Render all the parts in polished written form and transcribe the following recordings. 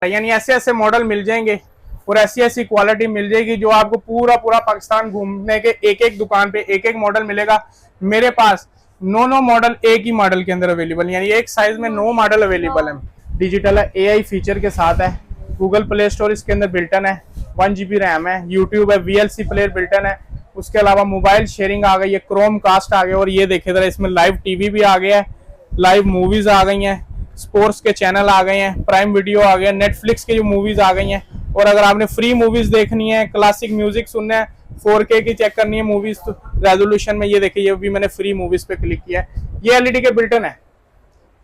यानी ऐसे ऐसे मॉडल मिल जाएंगे और ऐसी ऐसी क्वालिटी मिल जाएगी जो आपको पूरा पूरा पाकिस्तान घूमने के एक एक दुकान पे एक एक मॉडल मिलेगा। मेरे पास 9 मॉडल एक ही मॉडल के अंदर अवेलेबल, यानी एक साइज में 9 मॉडल अवेलेबल है। डिजिटल है, AI फीचर के साथ है, गूगल प्ले स्टोर इसके अंदर बिल्टन है, 1 GB रैम है, यूट्यूब है, VLC प्लेयर बिल्टन है। उसके अलावा मोबाइल शेयरिंग आ गई है, क्रोम कास्ट आ गया, और ये देखे जरा इसमें लाइव टीवी भी आ गया है, लाइव मूवीज आ गई हैं, स्पोर्ट्स के चैनल आ गए हैं, प्राइम वीडियो आ गया, नेटफ्लिक्स की जो मूवीज आ गई हैं। और अगर आपने फ्री मूवीज देखनी है, क्लासिक म्यूजिक सुनना है, 4K की चेक करनी है मूवीज तो रेजोल्यूशन में, ये देखिए ये भी मैंने फ्री मूवीज पे क्लिक किया है। ये एलईडी के बिल्टन है।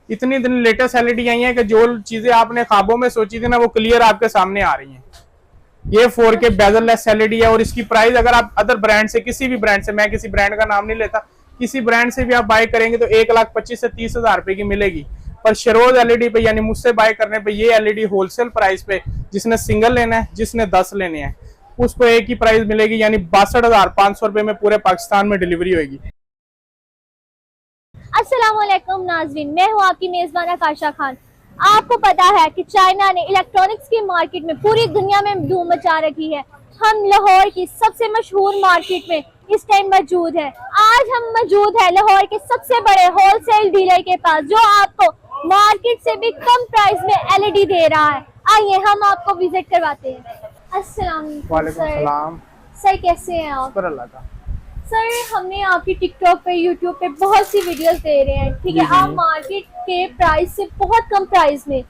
इतनी दिन लेटेस्ट एलईडी आई है कि जो चीजें आपने ख्वाबों में सोची थी ना वो क्लियर आपके सामने आ रही हैं। ये 4K बेजललेस एलईडी है और इसकी प्राइस अगर आप अदर ब्रांड से, किसी भी ब्रांड से, मैं किसी ब्रांड का नाम नहीं लेता, किसी ब्रांड से भी आप बाय करेंगे तो 1,25,000 से 30,000 रुपए की मिलेगी। पर शरोज एलईडी पे यानी मुझसे बाय करने पे ये एलईडी होलसेल प्राइस पे, जिसने सिंगल लेना है, जिसने 10 लेने हैं, उसको एक ही प्राइस मिलेगी, यानी 62,500 रुपए में पूरे पाकिस्तान में डिलीवरी होगी। अस्सलाम वालेकुम नाज़रीन, मैं हूँ आपकी मेज़बान आकाशा खान। आपको पता है कि चाइना ने इलेक्ट्रॉनिक्स की मार्केट में पूरी दुनिया में धूम मचा रखी है। हम लाहौर की सबसे मशहूर मार्केट में इस टाइम मौजूद है। आज हम मौजूद है लाहौर के सबसे बड़े होलसेल डीलर के पास, जो आपको मार्केट से भी कम प्राइस में एलईडी दे रहा है। आइए हम आपको विजिट करवाते हैं। अस्सलाम वालेकुम सलाम। सर, कैसे हैं आप? शुक्र अल्लाह का। सर, हमने आपकी टिकटॉक पे, यूट्यूब पे बहुत सी वीडियोस दे रहे हैं, ठीक है? आप मार्केट के प्राइस से बहुत कम प्राइस में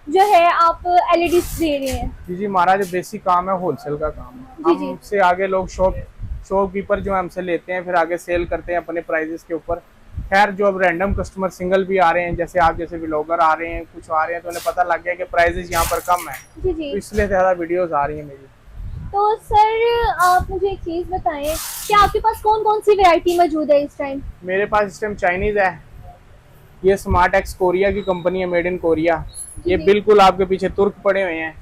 जो है आप एलईडी दे रहे हैं। जी हमारा जो बेसिक काम है होलसेल का काम है। हमसे आगे लोग शॉपकीपर जो हमसे लेते हैं, फिर आगे सेल करते हैं अपने प्राइजेस के ऊपर। खैर जो अब रैंडम कस्टमर सिंगल भी आ रहे हैं, जैसे आप जैसे व्लॉगर आ रहे हैं, कुछ आ रहे हैं, तो उन्हें पता लग गया कि प्राइजेस यहाँ पर कम है, तो इसलिए ज़्यादा वीडियोस आ रही हैं मेरी। तो सर आप मुझे एक चीज़ बताएं कि आपके पास कौन कौन सी वैरायटी मौजूद है इस टाइम? मेरे पास इस टाइम चाइनीज़ है, ये स्मार्ट एक्स कोरिया की कंपनी है, मेड इन कोरिया। ये बिल्कुल आपके पीछे तुर्क पड़े हुए हैं,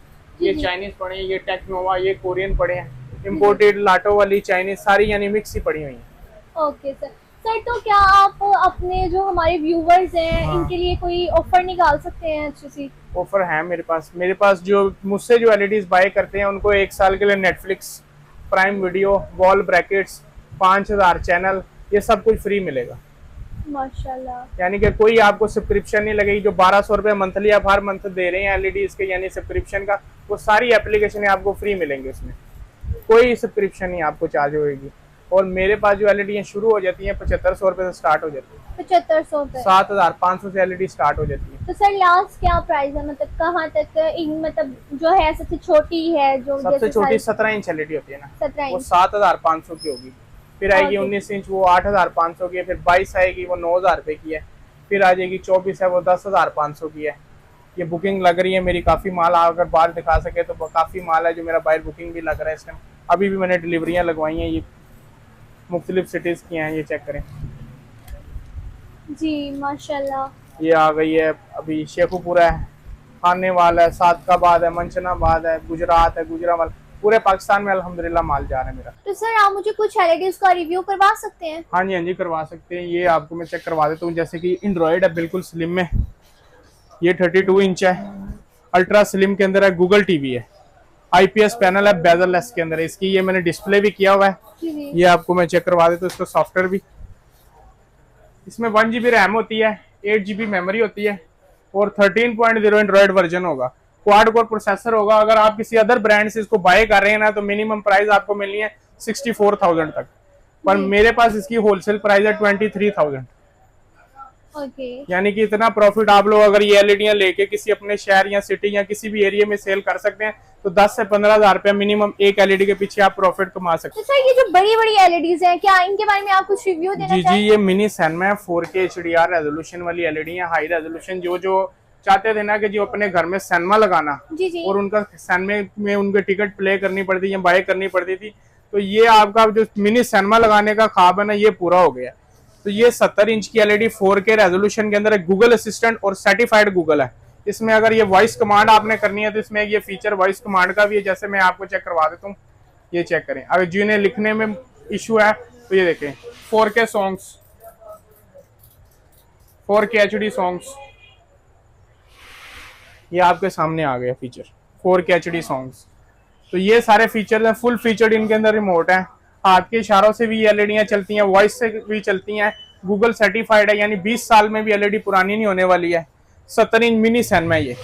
ये चाइनीज़ पड़े हैं, ये टेक्नोवा, ये कोरियन पड़े हैं, इम्पोर्टेड लाटो वाली चाइनीज़ सारी यानी मिक्स ही पड़ी हुई हैं। Okay sir. सर तो क्या आप अपने जो हमारे व्यूवर्स हैं, इनके लिए कोई ऑफर निकाल सकते हैं? अच्छी सी ऑफर है मेरे पास जो मुझसे जो एलईडीज बाय करते हैं उनको 1 साल के लिए Netflix, prime video, wall brackets, 5,000 channel, ये सब कुछ फ्री मिलेगा माशाल्लाह। यानी कि कोई आपको सब्सक्रिप्शन नहीं लगेगी। जो 1,200 रुपये मंथली आप हर मंथ दे रहे हैं एलईडीज के यानी सब्सक्रिप्शन का, वो सारी एप्लीकेशन आपको फ्री मिलेंगे, उसमें कोई सब्सक्रिप्शन नहीं आपको चार्ज होगी। और मेरे पास जो एलईडी शुरू हो जाती हैं 7,500 रुपये से स्टार्ट हो जाती है। 7,500 रुपए? 7,500 से एलईडी स्टार्ट हो जाती है। तो सर लास्ट क्या प्राइस है, मतलब कहाँ तक? मतलब जो है सबसे छोटी है, जो सबसे छोटी 17 इंच एलईडी होती है ना, 17 वो इंच 7,500 की होगी। फिर आएगी 19 इंच, वो 8,500 की है। फिर 22 आएगी, वो 9,000 रुपये की है। फिर आ जाएगी 24 है, वो 10,500 की है। ये बुकिंग लग रही है मेरी, काफ़ी माल, अगर बाहर दिखा सके तो काफ़ी माल है जो मेरा बाहर बुकिंग भी लग रहा है इस टाइम। अभी भी मैंने डिलीवरियाँ लगवाई हैं, ये मुख्तलिफ सिटीज़ की हैं, ये चेक करें जी माशाल्लाह। ये आ गई है। अभी शेखुपुरा है, खानेवाल है, सादकाबाद है, मंचनाबाद है, गुजरात है, गुजरावाल, पूरे पाकिस्तान में अल्हम्दुलिल्लाह माल जा रहा है मेरा। तो सर आप मुझे कुछ एलईडीज का रिव्यू करवा सकते हैं? हाँ जी करवा सकते हैं। ये आपको मैं चेक करवा देता हूँ। जैसे कि एंड्रॉयड है, बिल्कुल स्लिम में, ये 32 इंच है, अल्ट्रा स्लिम के अंदर है, गूगल टीवी है, IPS पैनल है, बेजललेस के अंदर है इसकी। ये मैंने डिस्प्ले भी किया हुआ है, ये आपको मैं चेक करवा देता हूँ। इसका सॉफ्टवेयर भी, इसमें 1 GB रैम होती है, 8 GB मेमोरी होती है, और 13.0 एंड्रॉयड वर्जन होगा, क्वाड कोर प्रोसेसर होगा। अगर आप किसी अदर ब्रांड से इसको बाय कर रहे हैं ना, तो मिनिमम प्राइस आपको मिलनी है 64,000 तक, पर मेरे पास इसकी होलसेल प्राइस है 23,000। यानी कि इतना प्रॉफिट आप लोग अगर ये एलईडियां लेके किसी अपने शहर या सिटी या किसी भी एरिया में सेल कर सकते हैं, तो 10 से 15,000 रुपया मिनिमम एक एलईडी के पीछे आप प्रॉफिट कमा सकते हैं। तो सर ये जो बड़ी बड़ी एलईडीज हैं, क्या इनके बारे में आप कुछ रिव्यू देना चाहेंगे? जी ये मिनी सैनमा है, 4K HDR रेजोल्यूशन वाली एलईडी है, हाई रेजोल्यूशन। जो चाहते थे ना कि जो अपने घर में सैनमा लगाना, और उनका सैनमा में उनके टिकट प्ले करनी पड़ती या बाय करनी पड़ती थी, तो ये आपका जो मिनी सैनमा लगाने का ख्वाब है ना, ये पूरा हो गया। तो ये 70 इंच की एलईडी 4K रेजोल्यूशन के अंदर है, गूगल असिस्टेंट और सर्टिफाइड गूगल है। इसमें अगर ये वॉइस कमांड आपने करनी है तो इसमें ये फीचर वॉइस कमांड का भी है। जैसे मैं आपको चेक करवा देता हूँ, ये चेक करें। अगर जिन्हें लिखने में इशू है तो ये देखें, 4K songs, 4K HD songs, ये आपके सामने आ गया फीचर 4K HD सॉन्ग्स। तो ये सारे फीचर हैं, फुल फीचर्ड इनके अंदर रिमोट है, हाथ के इशारों से भी एलईडियां चलती हैं, वॉइस से भी चलती हैं, गूगल सर्टिफाइड है, यानी 20 साल में भी एलईडी पुरानी नहीं होने वाली है। 70 इंच मिनी सैनमा, ये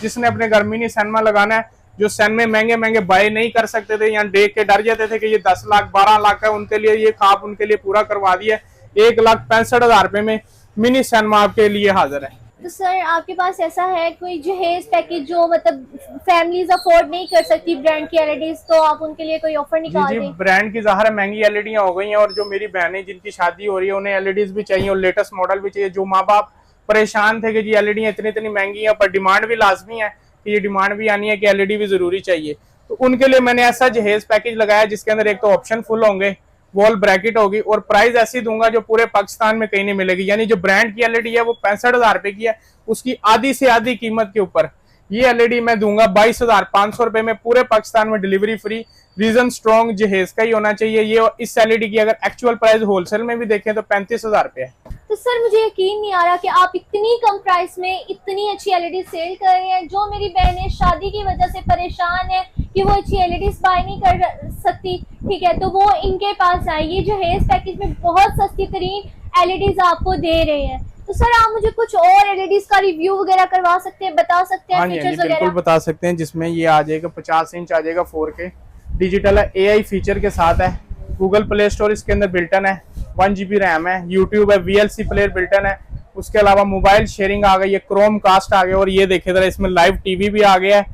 जिसने अपने घर मिनी सैनमा लगाना है, जो सैनमे महंगे महंगे बाय नहीं कर सकते थे, यहाँ देख के डर जाते थे कि ये 10 लाख 12 लाख है, उनके लिए ये ख्वाब उनके लिए पूरा करवा दिया। 1,65,000 रुपए में मिनी सैनमा आपके लिए हाजिर है। तो सर आपके पास ऐसा है कोई जहेज पैकेज जो मतलब फैमिलीज अफोर्ड नहीं कर सकती ब्रांड की एलईडीज, तो आप उनके लिए कोई ऑफर निकाल जी दें? ब्रांड की ज़ाहिर है महंगी एलईडियां हो गई हैं, और जो मेरी बहनें जिनकी शादी हो रही है उन्हें एलईडीज भी चाहिए और लेटेस्ट मॉडल भी चाहिए। जो माँ बाप परेशान थे कि जी एलईडियां इतनी इतनी महंगी हैं, पर डिमांड भी लाजमी है कि ये डिमांड भी आनी है कि एलईडी भी जरूरी चाहिए, तो उनके लिए मैंने ऐसा जहेज पैकेज लगाया जिसके अंदर एक तो ऑप्शन फुल होंगे, वॉल ब्रैकेट होगी, और प्राइस ऐसी दूंगा जो पूरे पाकिस्तान में कहीं नहीं मिलेगी। यानी जो ब्रांड की एलईडी है वो 65,000 रुपए की है, उसकी आधी से आधी कीमत के ऊपर ये एलईडी मैं दूंगा 22,500 रुपए में, पूरे पाकिस्तान में डिलीवरी फ्री। रीजन स्ट्रॉन्ग जहेज का ही होना चाहिए ये। इस एलईडी की अगर एक्चुअल प्राइस होलसेल में भी देखें तो 35,000 रुपए है। तो सर मुझे यकीन नहीं आ रहा कि आप इतनी कम प्राइस में इतनी अच्छी एलईडी सेल कर रहे हैं। जो मेरी बहनें शादी की वजह से परेशान है कि वो अच्छी एलईडी बाय नहीं कर सकती, ठीक है, तो वो इनके पास आए। ये जहेज पैकेज में बहुत सस्ती तरीन एलईडीज आपको दे रहे हैं। तो सर आप मुझे कुछ और एलईडीज का रिव्यू वगैरह करवा सकते हैं, बता सकते हैं फीचर्स वगैरह? बिल्कुल बता सकते हैं, जिसमें ये आ जाएगा 50 इंच आ जाएगा, 4K डिजिटल है, AI फीचर के साथ है, गूगल प्ले स्टोर इसके अंदर बिल्टन है, 1 GB रैम है, यूट्यूब है, VLC प्लेयर बिल्टन है, उसके अलावा मोबाइल शेयरिंग आ गई है, क्रोम कास्ट आ गया, और ये देखे जरा इसमें लाइव टीवी भी आ गया है,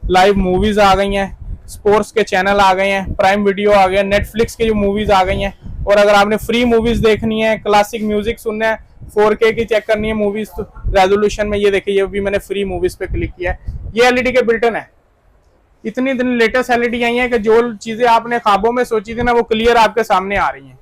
लाइव मूवीज आ गई हैं, स्पोर्ट्स के चैनल आ गए हैं, प्राइम वीडियो आ गया, नेटफ्लिक्स की जो मूवीज आ गई हैं, और अगर आपने फ्री मूवीज देखनी है, क्लासिक म्यूजिक सुनना है, 4K की चेक करनी है मूवीज तो रेजोल्यूशन में, ये देखिए ये भी मैंने फ्री मूवीज पे क्लिक किया है। ये एलईडी के बिल्टन है। इतनी दिन लेटेस्ट एलईडी आई है कि जो चीजें आपने ख्वाबों में सोची थी ना वो क्लियर आपके सामने आ रही हैं।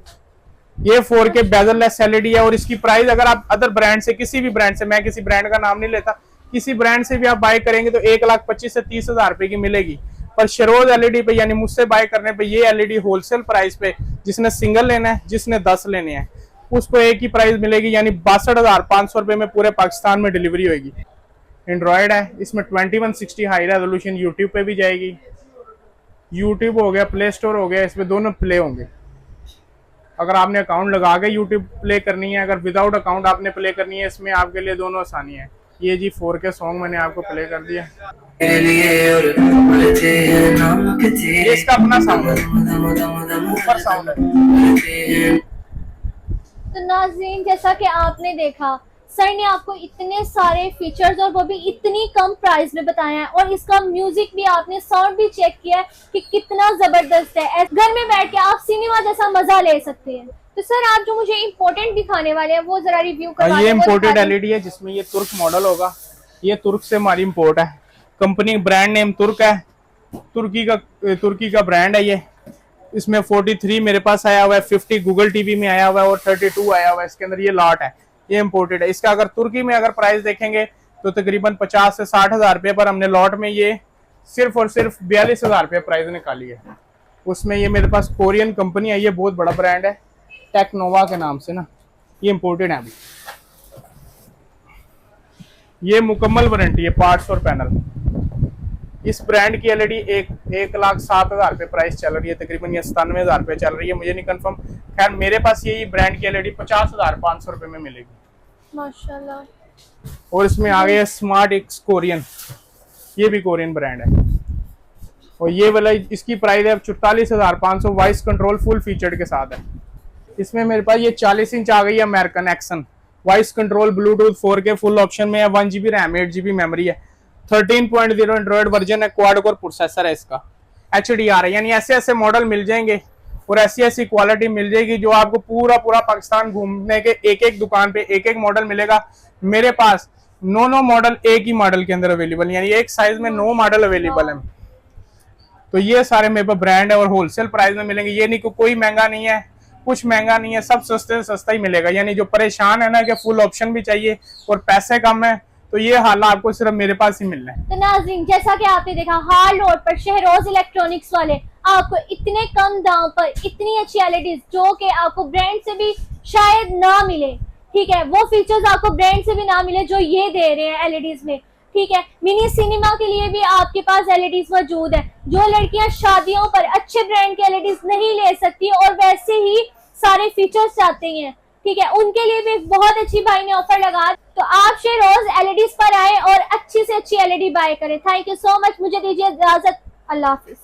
ये 4K बेजललेस एलईडी है, और इसकी प्राइस अगर आप अदर ब्रांड से, किसी भी ब्रांड से, मैं किसी ब्रांड का नाम नहीं लेता, किसी ब्रांड से भी आप बाय करेंगे तो 1,25,000 से 30,000 रुपए की मिलेगी, पर शरोज एलईडी पे यानी मुझसे बाय करने पे ये एलईडी होलसेल प्राइस पे, जिसने सिंगल लेना है, जिसने 10 लेने हैं, उसको एक ही प्राइस मिलेगी, यानी 62,500 रुपए में पूरे पाकिस्तान में डिलीवरी होगी। एंड्रॉयड है, इसमें 2160 हाई रेजोल्यूशन यूट्यूब पे भी जाएगी, यूट्यूब हो गया, प्ले स्टोर हो गया, इसमें दोनों प्ले होंगे। अगर आपने अकाउंट लगा के यूट्यूब प्ले करनी है, अगर विदाउट अकाउंट आपने प्ले करनी है, इसमें आपके लिए दोनों आसानी है। ये जी 4K सॉन्ग मैंने आपको प्ले कर दिया। ये इसका अपना साउंड है, ऊपर साउंड है। तो नाज़रीन जैसा कि आपने देखा, सर ने आपको इतने सारे फीचर्स और वो भी इतनी कम प्राइस में बताया है, और इसका म्यूजिक भी आपने साउंड भी चेक किया है कि कितना जबरदस्त है। घर में बैठ के आप सिनेमा जैसा मजा ले सकते हैं। तो सर आप जो मुझे इम्पोर्टेंट दिखाने वाले हैं वो जरा रिव्यू करवा। ये इम्पोर्टेड एलईडी है, जिसमें ये तुर्क मॉडल होगा। ये तुर्क से हमारी इम्पोर्ट है, कंपनी ब्रांड नेम तुर्क है, तुर्की का ब्रांड है ये। इसमें 43 मेरे पास आया हुआ है, 50 गूगल टीवी में आया हुआ है, और 32 आया हुआ है। इसके अंदर ये लॉट है, ये इम्पोर्टेड है। इसका अगर तुर्की में अगर प्राइस देखेंगे तो तकरीबन 50 से 60,000 रुपये, पर हमने लॉट में ये सिर्फ और सिर्फ 42,000 रुपये प्राइस निकाली है। उसमें ये मेरे पास कोरियन कंपनी है, ये बहुत बड़ा ब्रांड है, टेक्नोवा के नाम से ना, ये इम्पोर्टेड है। अभी ये मुकम्मल वारंटी है, पार्ट्स और पैनल। इस ब्रांड की एलईडी 1,07,000 रुपये प्राइस चल रही है, तकरीबन ये 97,000 रुपये चल रही है, मुझे नहीं कंफर्म। खैर मेरे पास यही ब्रांड की एलईडी 50,500 रुपये में मिलेगी माशाल्लाह। और इसमें आ गया स्मार्ट एक्स कोरियन, ये भी कोरियन ब्रांड है, और ये वाला इसकी प्राइस है 44,500, वॉइस कंट्रोल फुल फीचर्ड के साथ है। इसमें मेरे पास ये 40 इंच आ गई है American action, voice control, Bluetooth, 4K full option में है, 1 GB रैम, 8 GB मेमोरी है, 13.0 एंड्रॉइड वर्जन है, क्वाड कोर प्रोसेसर है इसका, HDR है। यानी ऐसे ऐसे मॉडल मिल जाएंगे और ऐसी ऐसी क्वालिटी मिल जाएगी जो आपको पूरा पूरा पाकिस्तान घूमने के एक एक दुकान पे एक एक मॉडल मिलेगा। मेरे पास 9 मॉडल एक ही मॉडल के अंदर अवेलेबल, यानी एक साइज में 9 मॉडल अवेलेबल है। तो ये सारे मेरे पास ब्रांड है और होलसेल प्राइस में मिलेंगे। ये नहीं कि कोई महंगा नहीं है, कुछ महंगा नहीं है, सब सस्ते से सस्ता ही मिलेगा। यानी जो परेशान है ना कि फुल ऑप्शन भी चाहिए और पैसे कम है, तो ये हाल आपको सिर्फ मेरे पास ही मिलना है। तो नाज़रीन जैसा कि आपने देखा, हाल रोड पर शहरोज इलेक्ट्रॉनिक्स वाले आपको इतने कम दाम पर इतनी अच्छी एलईडीज जो कि आपको ब्रांड से भी शायद ना मिले, ठीक है, वो फीचर्स आपको ब्रांड से भी ना मिले जो ये दे रहे हैं एलईडीज में, ठीक है। मिनी सिनेमा के लिए भी आपके पास एलईडीज मौजूद है। जो लड़कियां शादियों पर अच्छे ब्रांड के एलईडीज नहीं ले सकती और वैसे ही सारे फीचर्स चाहती हैं, ठीक है, उनके लिए भी एक बहुत अच्छी भाई ने ऑफर लगा। तो आप शेरोज एलईडीज पर आए और अच्छी से अच्छी एलईडी बाय करें। Thank you so much. मुझे दीजिए इजाजत। अल्लाह हाफिज।